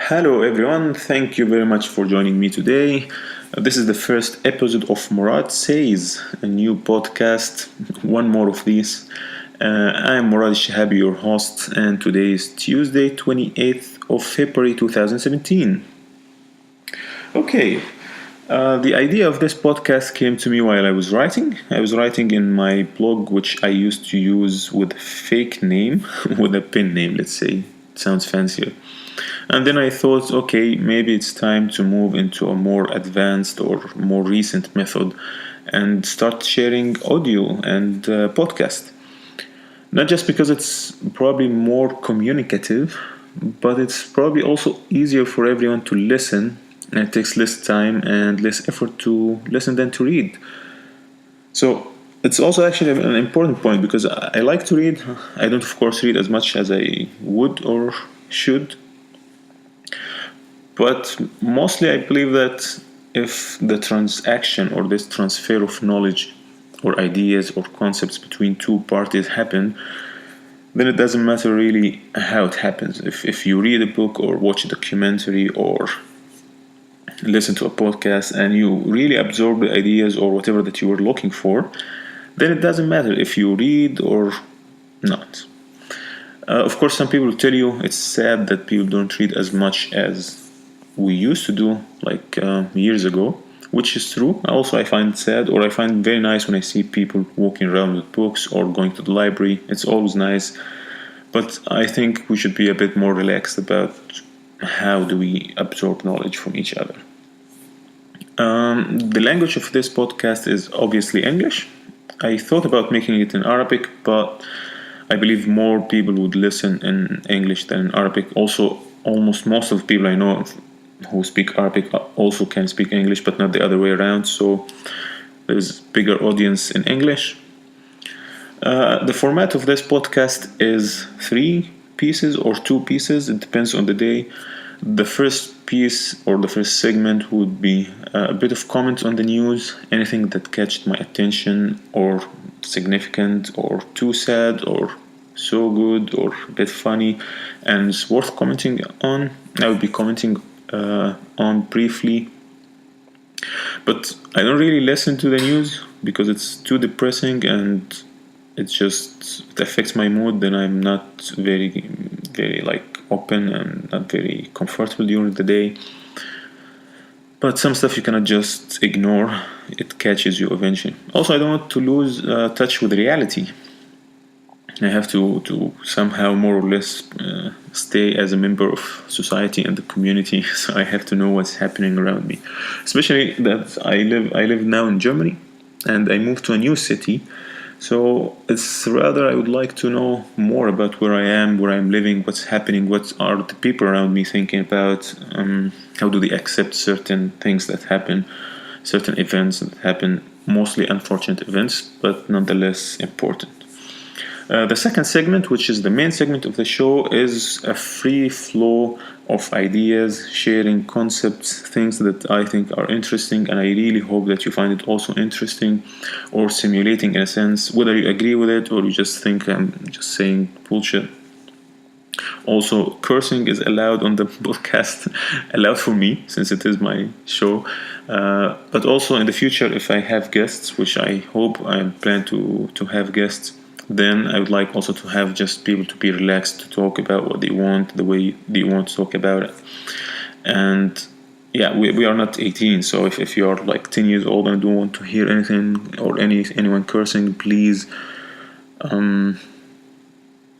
Hello, everyone. Thank you very much for joining me today. This is the first episode of Morad Says, a new podcast. One more of these. I'm Morad Shahabi, your host, and today is Tuesday, 28th of February 2017. Okay, the idea of this podcast came to me while I was writing. I was writing in my blog, which I used to use with a fake name, with a pen name, let's say. It sounds fancier. And then I thought, okay, maybe it's time to move into a more advanced or more recent method and start sharing audio and podcast. Not just because it's probably more communicative, but it's probably also easier for everyone to listen, and it takes less time and less effort to listen than to read. So it's also actually an important point because I like to read. I don't, of course, read as much as I would or should. But mostly I believe that if the transaction or this transfer of knowledge or ideas or concepts between two parties happen, then it doesn't matter really how it happens. If you read a book or watch a documentary or listen to a podcast and you really absorb the ideas or whatever that you were looking for, then it doesn't matter if you read or not. Of course, some people will tell you it's sad that people don't read as much as we used to do like years ago, which is true. Also, I find it sad, or I find it very nice when I see people walking around with books or going to the library. It's always nice, but I think we should be a bit more relaxed about how do we absorb knowledge from each other. The language of this podcast is obviously English. I thought about making it in Arabic, but I believe more people would listen in English than in Arabic. Also, almost most of the people I know who speak Arabic also can speak English, but not the other way around. So there's bigger audience in English. The format of this podcast is 3 pieces or 2 pieces. It depends on the day. The first piece or the first segment would be a bit of comment on the news, anything that catched my attention or significant or too sad or so good or a bit funny and it's worth commenting on. I would be commenting on briefly, but I don't really listen to the news because it's too depressing and it affects my mood. Then I'm not very like open and not very comfortable during the day. But some stuff you cannot just ignore. It catches you eventually. Also, I don't want to lose touch with reality. I have to somehow more or less stay as a member of society and the community, so I have to know what's happening around me. Especially that I live now in Germany, and I moved to a new city, so it's rather I would like to know more about where I am, where I'm living, what's happening, what are the people around me thinking about, how do they accept certain things that happen, certain events that happen, mostly unfortunate events, but nonetheless important. The second segment, which is the main segment of the show, is a free flow of ideas, sharing concepts, things that I think are interesting, and I really hope that you find it also interesting or stimulating in a sense, whether you agree with it or you just think I'm just saying bullshit. Also, cursing is allowed on the podcast, allowed for me since it is my show. But also in the future, if I have guests, which I hope I plan to have guests, then I would like also to have just people to be relaxed to talk about what they want, the way they want to talk about it. And yeah, we are not 18, so if you are like 10 years old and don't want to hear anything or anyone cursing, please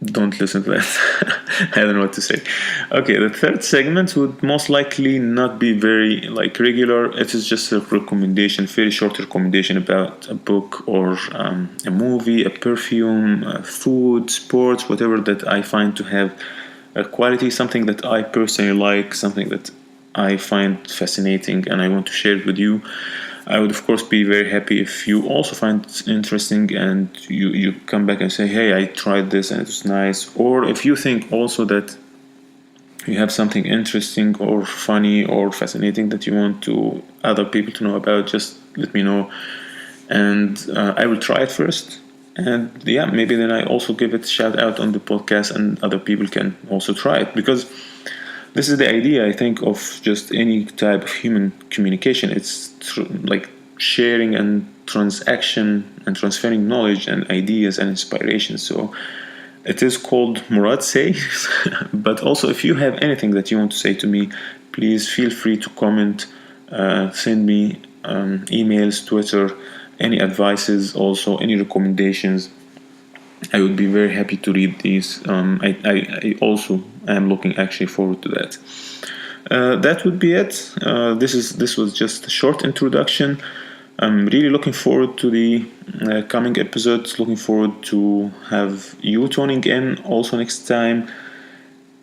don't listen to that. I don't know what to say. Okay, the third segment would most likely not be very like regular. It is just a recommendation, very short recommendation about a book or a movie, a perfume, food, sports, whatever that I find to have a quality, something that I personally like, something that I find fascinating and I want to share it with you. I would of course be very happy if you also find it interesting and you come back and say, hey, I tried this and it was nice. Or if you think also that you have something interesting or funny or fascinating that you want to other people to know about, just let me know and I will try it first. And yeah, maybe then I also give it a shout out on the podcast and other people can also try it, because this is the idea, I think, of just any type of human communication. It's like sharing and transaction and transferring knowledge and ideas and inspiration. So it is called Morad Say. But also, if you have anything that you want to say to me, please feel free to comment, send me emails, Twitter, any advices, also any recommendations. I would be very happy to read these. I also am looking actually forward to that. That would be it. This was just a short introduction. I'm really looking forward to the coming episodes. Looking forward to have you tuning in also next time.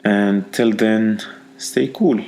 And till then, stay cool.